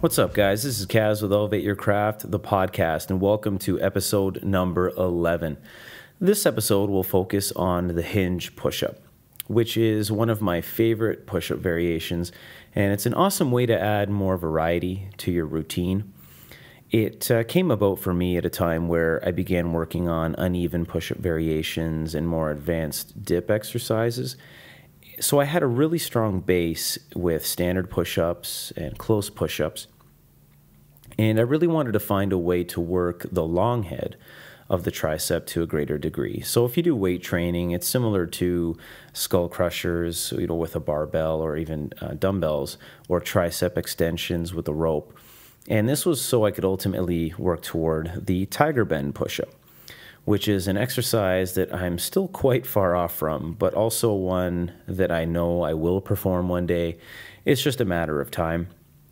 What's up, guys? This is Kaz with Elevate Your Craft, the podcast, and welcome to episode number 11. This episode will focus on the hinge push-up, which is one of my favorite push-up variations, and it's an awesome way to add more variety to your routine. It came about for me at a time where I began working on uneven push-up variations and more advanced dip exercises. So I had a really strong base with standard push-ups and close push-ups, and I really wanted to find a way to work the long head of the tricep to a greater degree. So if you do weight training, it's similar to skull crushers, with a barbell or even dumbbells, or tricep extensions with a rope. And this was so I could ultimately work toward the tiger bend push-up, which is an exercise that I'm still quite far off from, but also one that I know I will perform one day. It's just a matter of time,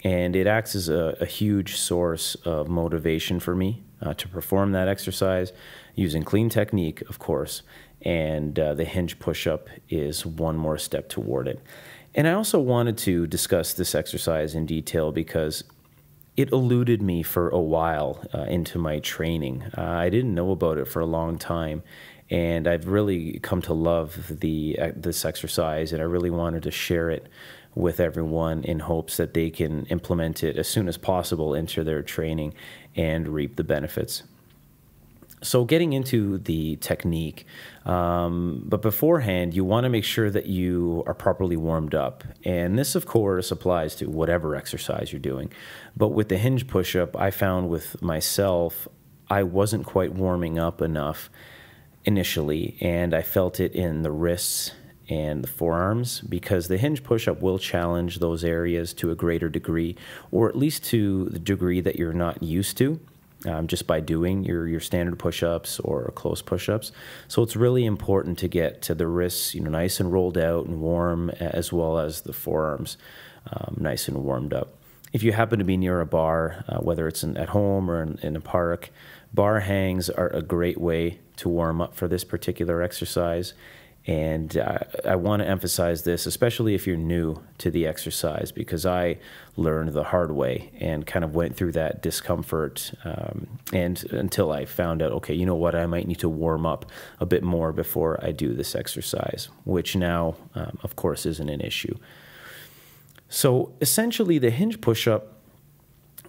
and it acts as a huge source of motivation for me to perform that exercise using clean technique, of course, and the hinge push-up is one more step toward it. And I also wanted to discuss this exercise in detail because it eluded me for a while into my training. I didn't know about it for a long time, and I've really come to love this exercise, and I really wanted to share it with everyone in hopes that they can implement it as soon as possible into their training and reap the benefits. So getting into the technique, but beforehand, you want to make sure that you are properly warmed up. And this, of course, applies to whatever exercise you're doing. But with the hinge push-up, I found with myself, I wasn't quite warming up enough initially, and I felt it in the wrists and the forearms, because the hinge push-up will challenge those areas to a greater degree, or at least to the degree that you're not used to. Just by doing your standard push-ups or close push-ups. So it's really important to get to the wrists, nice and rolled out and warm, as well as the forearms nice and warmed up. If you happen to be near a bar, whether it's at home or in a park, bar hangs are a great way to warm up for this particular exercise. And I want to emphasize this, especially if you're new to the exercise, because I learned the hard way and kind of went through that discomfort and until I found out, okay, you know what, I might need to warm up a bit more before I do this exercise, which now, of course, isn't an issue. So essentially, the hinge push-up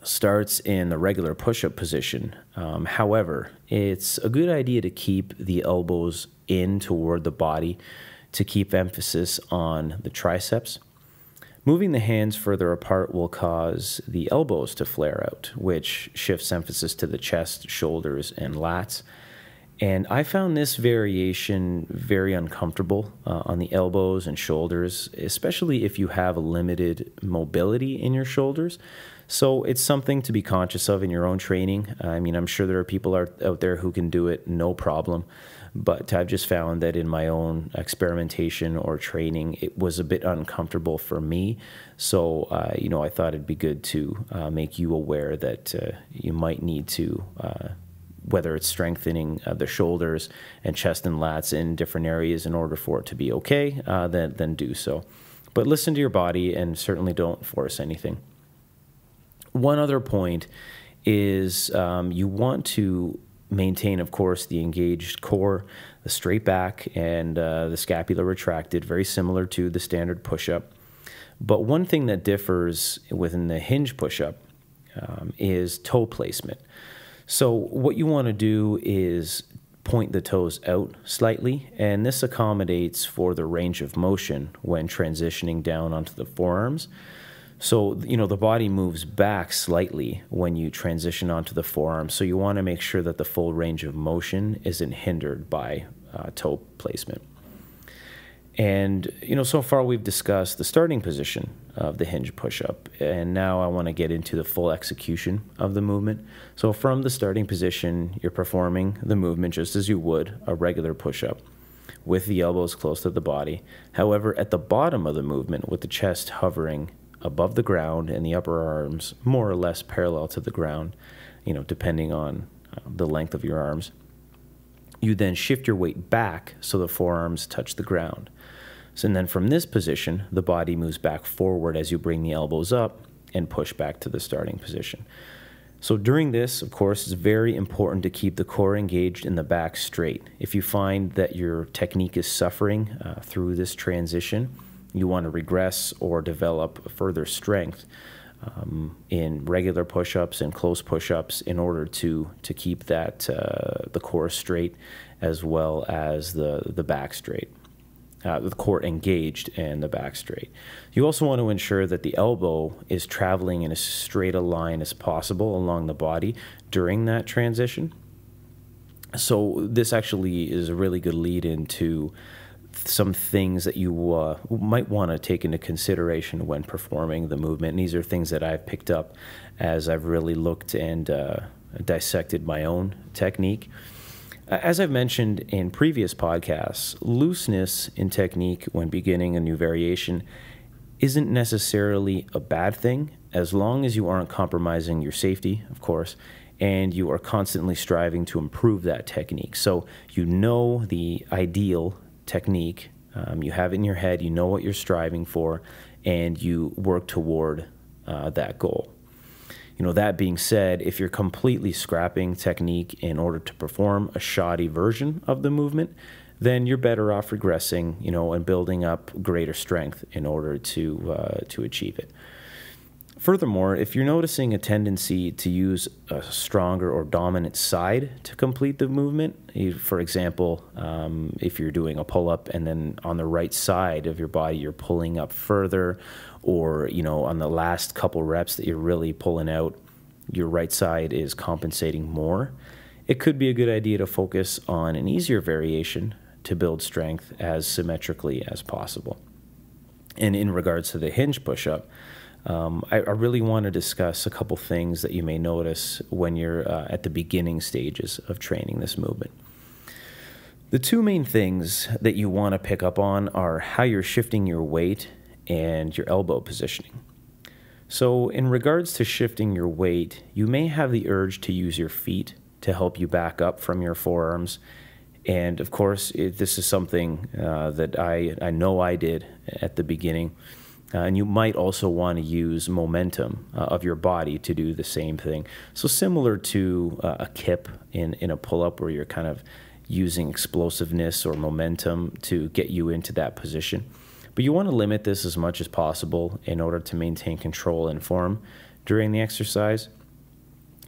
starts in the regular push-up position. However, it's a good idea to keep the elbows in toward the body to keep emphasis on the triceps. Moving the hands further apart will cause the elbows to flare out, which shifts emphasis to the chest, shoulders, and lats. And I found this variation very uncomfortable on the elbows and shoulders, especially if you have limited mobility in your shoulders. So it's something to be conscious of in your own training. I mean, I'm sure there are people out there who can do it no problem, but I've just found that in my own experimentation or training, it was a bit uncomfortable for me. So, I thought it'd be good to make you aware that you might need to, whether it's strengthening the shoulders and chest and lats in different areas in order for it to be okay, then do so. But listen to your body and certainly don't force anything. One other point is you want to maintain, of course, the engaged core, the straight back, and the scapula retracted, very similar to the standard push-up. But one thing that differs within the hinge push-up is toe placement. So what you want to do is point the toes out slightly, and this accommodates for the range of motion when transitioning down onto the forearms. So, the body moves back slightly when you transition onto the forearm. So you want to make sure that the full range of motion isn't hindered by toe placement. And, so far we've discussed the starting position of the hinge push-up. And now I want to get into the full execution of the movement. So from the starting position, you're performing the movement just as you would a regular push-up, with the elbows close to the body. However, at the bottom of the movement, with the chest hovering above the ground and the upper arms more or less parallel to the ground, depending on the length of your arms, you then shift your weight back so the forearms touch the ground. So, and then from this position, the body moves back forward as you bring the elbows up, and push back to the starting position. So during this, of course, it's very important to keep the core engaged and the back straight. If you find that your technique is suffering through this transition, you want to regress or develop further strength in regular push-ups and close push-ups in order to keep that the core straight as well as the back straight. The core engaged and the back straight. You also want to ensure that the elbow is traveling in as straight a line as possible along the body during that transition. So this actually is a really good lead into some things that you might want to take into consideration when performing the movement. And these are things that I've picked up as I've really looked and dissected my own technique. As I've mentioned in previous podcasts, looseness in technique when beginning a new variation isn't necessarily a bad thing, as long as you aren't compromising your safety, of course, and you are constantly striving to improve that technique. So you know the ideal technique, you have it in your head, you know what you're striving for, and you work toward that goal. That being said, if you're completely scrapping technique in order to perform a shoddy version of the movement, then you're better off regressing, and building up greater strength in order to achieve it. Furthermore, if you're noticing a tendency to use a stronger or dominant side to complete the movement, for example, if you're doing a pull-up and then on the right side of your body you're pulling up further, or on the last couple reps that you're really pulling out, your right side is compensating more, it could be a good idea to focus on an easier variation to build strength as symmetrically as possible. And in regards to the hinge push-up, I really want to discuss a couple things that you may notice when you're at the beginning stages of training this movement. The two main things that you want to pick up on are how you're shifting your weight and your elbow positioning. So in regards to shifting your weight, you may have the urge to use your feet to help you back up from your forearms. And of course, this is something that I know I did at the beginning. And you might also want to use momentum of your body to do the same thing. So similar to a kip in a pull-up where you're kind of using explosiveness or momentum to get you into that position. But you want to limit this as much as possible in order to maintain control and form during the exercise.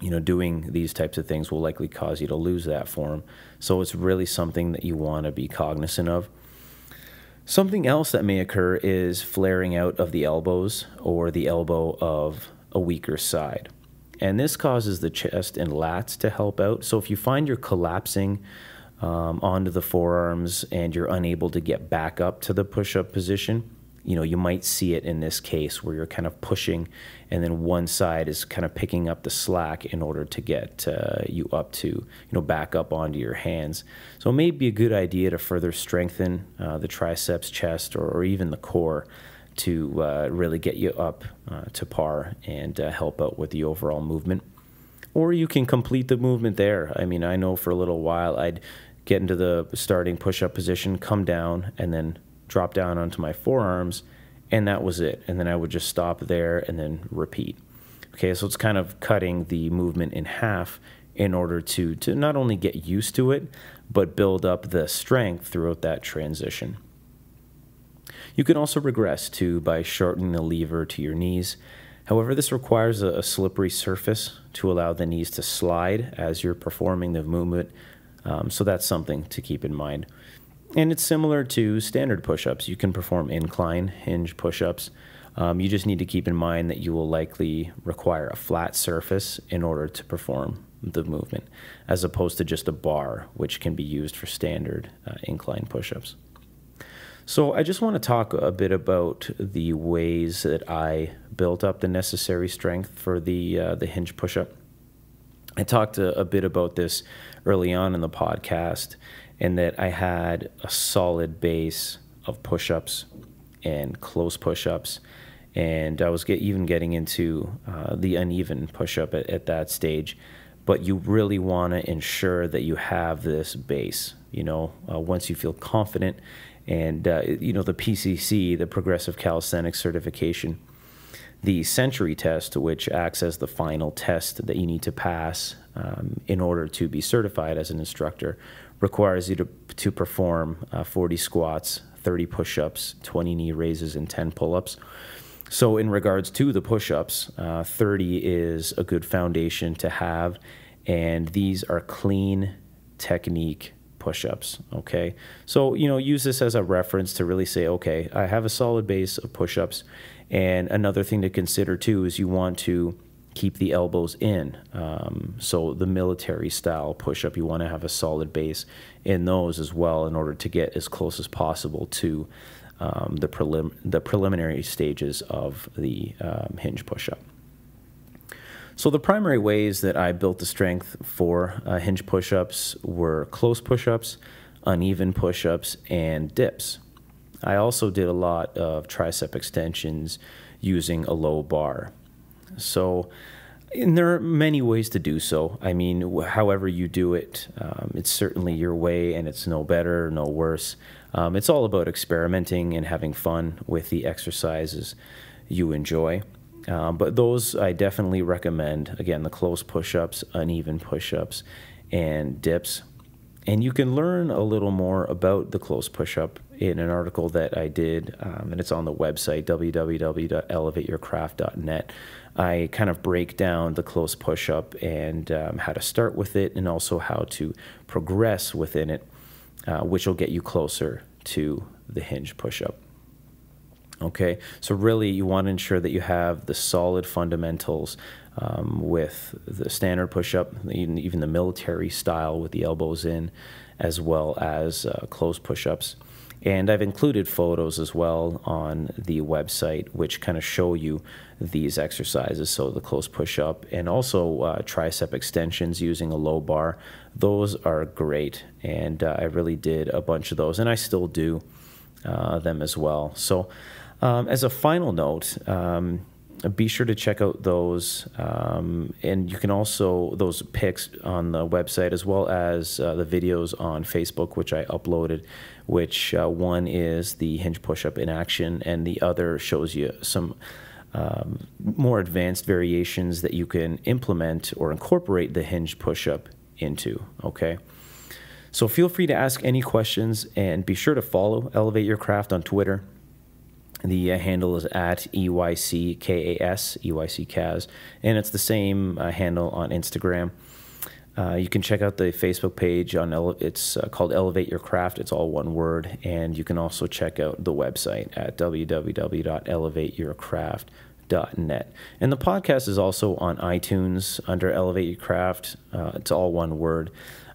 Doing these types of things will likely cause you to lose that form. So it's really something that you want to be cognizant of. Something else that may occur is flaring out of the elbows or the elbow of a weaker side. And this causes the chest and lats to help out. So if you find you're collapsing onto the forearms and you're unable to get back up to the push-up position, you might see it in this case where you're kind of pushing and then one side is kind of picking up the slack in order to get you up to, back up onto your hands. So it may be a good idea to further strengthen the triceps, chest, or even the core to really get you up to par and help out with the overall movement. Or you can complete the movement there. I mean, I know for a little while I'd get into the starting push-up position, come down, and then drop down onto my forearms, and that was it. And then I would just stop there and then repeat. Okay, so it's kind of cutting the movement in half in order to not only get used to it, but build up the strength throughout that transition. You can also regress too by shortening the lever to your knees. However, this requires a slippery surface to allow the knees to slide as you're performing the movement. So that's something to keep in mind. And it's similar to standard push-ups. You can perform incline hinge push-ups. You just need to keep in mind that you will likely require a flat surface in order to perform the movement, as opposed to just a bar, which can be used for standard incline push-ups. So I just want to talk a bit about the ways that I built up the necessary strength for the hinge push-up. I talked a bit about this early on in the podcast, and that I had a solid base of push-ups and close push-ups, and I was even getting into the uneven push-up at that stage. But you really want to ensure that you have this base, once you feel confident. And, the PCC, the Progressive Calisthenics Certification, The century test, which acts as the final test that you need to pass in order to be certified as an instructor, requires you to perform 40 squats, 30 push-ups, 20 knee raises, and 10 pull-ups. So in regards to the push-ups, 30 is a good foundation to have, and these are clean technique push-ups, okay? So, use this as a reference to really say, okay, I have a solid base of push-ups, and another thing to consider too is you want to keep the elbows in. So the military style push-up, you want to have a solid base in those as well in order to get as close as possible to the preliminary stages of the hinge push-up. So the primary ways that I built the strength for hinge push-ups were close push-ups, uneven push-ups, and dips. I also did a lot of tricep extensions using a low bar. So, and there are many ways to do so. I mean, however you do it, it's certainly your way, and it's no better, no worse. It's all about experimenting and having fun with the exercises you enjoy. But those I definitely recommend. Again, the close push-ups, uneven push-ups, and dips. And you can learn a little more about the close push-up in an article that I did, and it's on the website, www.elevateyourcraft.net. I kind of break down the close push-up and how to start with it, and also how to progress within it, which will get you closer to the hinge push-up. Okay, so really you want to ensure that you have the solid fundamentals with the standard push-up, even the military style with the elbows in, as well as close push-ups. And I've included photos as well on the website which kind of show you these exercises, so the close push-up and also tricep extensions using a low bar. Those are great, and I really did a bunch of those, and I still do them as well. So as a final note, be sure to check out those, and you can also, those pics on the website, as well as the videos on Facebook, which I uploaded, which one is the hinge push-up in action, and the other shows you some more advanced variations that you can implement or incorporate the hinge push-up into, okay? So feel free to ask any questions, and be sure to follow Elevate Your Craft on Twitter. The handle is at EYC KAS, EYC Kaz, and it's the same handle on Instagram. You can check out the Facebook page it's called Elevate Your Craft. It's all one word, and you can also check out the website at www.elevateyourcraft.net. And the podcast is also on iTunes under Elevate Your Craft. It's all one word,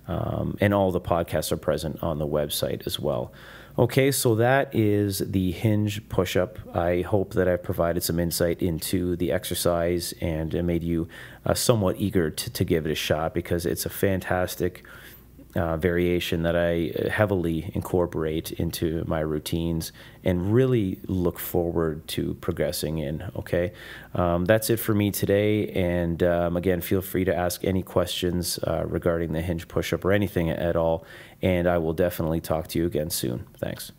and all the podcasts are present on the website as well. Okay, so that is the hinge push-up. I hope that I've provided some insight into the exercise and made you somewhat eager to give it a shot, because it's a fantastic variation that I heavily incorporate into my routines and really look forward to progressing in, okay? That's it for me today, and again, feel free to ask any questions regarding the hinge push-up or anything at all, and I will definitely talk to you again soon. Thanks.